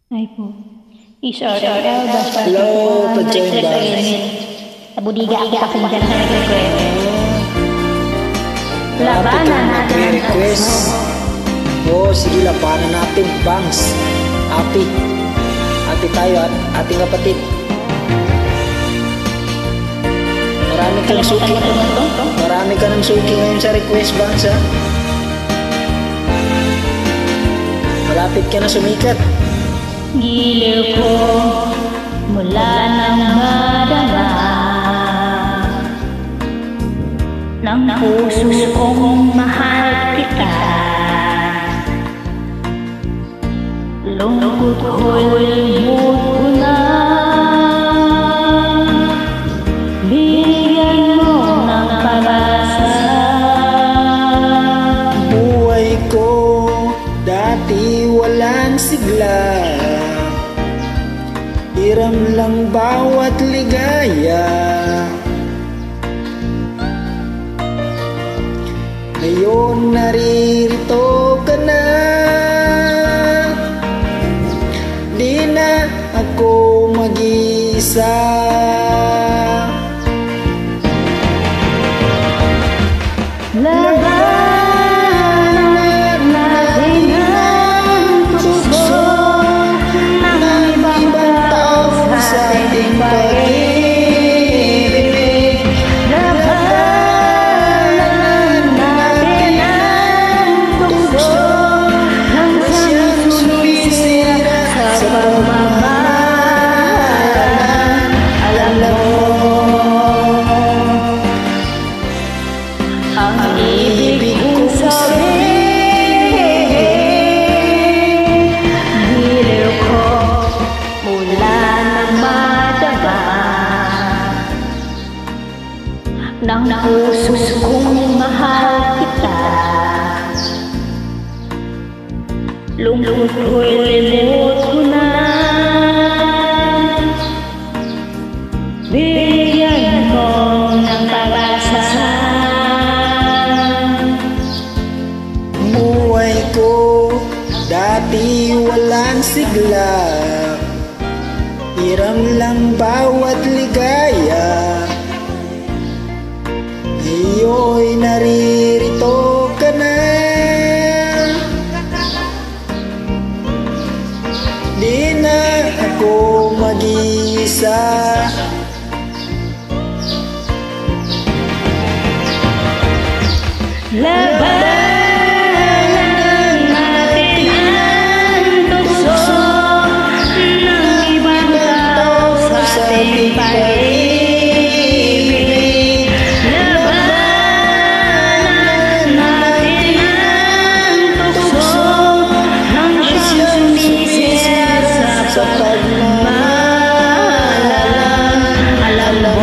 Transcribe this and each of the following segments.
Ay po. Isara basta Hello, Pachemba. Nabudiga ako kasi dyan sa nag-request. Labanan Labanan natin ang request. Oo, sige, labanan natin, Bangs. Ate. Ate tayo at ating kapatid. Marami ka ng suki ngayon sa request, Bangs, ha? Malapit ka na sumikat. Giliw ko mula nang madama ng puso kong mahal kita. Lungkot ko'y limot ko na. Bigyan mo ng pag-asa. Buhay ko dati walang sigla, hiram lang bawat ligaya. Ngayon naririto ka na, di na ako mag-isa. Labanan natin ang tukso ng ibang tao sa ating pag-ibig. Labanan natin ang tukso ng siyang sumisira sa pagmamahalan. Alam mo ang ibig kong sabihin, giliw ko mula nang madama ng puso kong mahal kita. Lungkot ko'y limot ko na. Bigyan mo ng pag-asa. Buhay ko dati walang sigla, hiram lang bawat ligaya. Ngayon'y naririto ka na, di na ako mag-isa. Labanan natin ang tukso ng ibang tao sa ating pag-ibig. Labanan natin ang tukso ng siyang sumisira sa pagmamahalan. Alam mo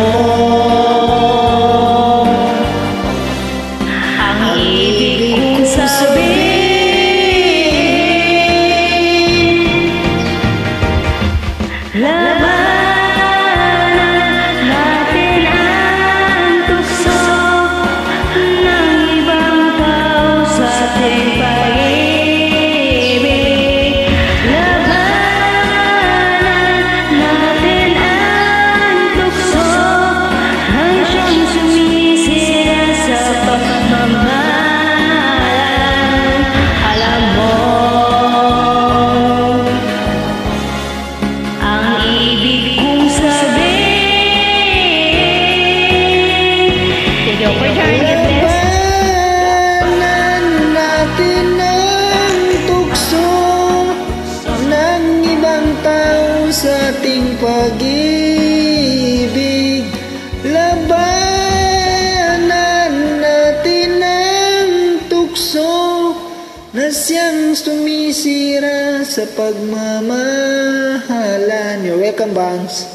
ang ibig kong sabihin, labanan natin ang tukso ng ibang tao sa ating pag-ibig. Labanan natin ang tukso ng siyang sumisira sa pagmamahalan. Alam mo ang ibig kong sabihin. Thank you for joining us. Labanan natin ang tukso ng ibang tao sa ating pag-ibig. Labanan natin ang tukso na siyang sumisira sa pagmamahalan. You're welcome, Bangs.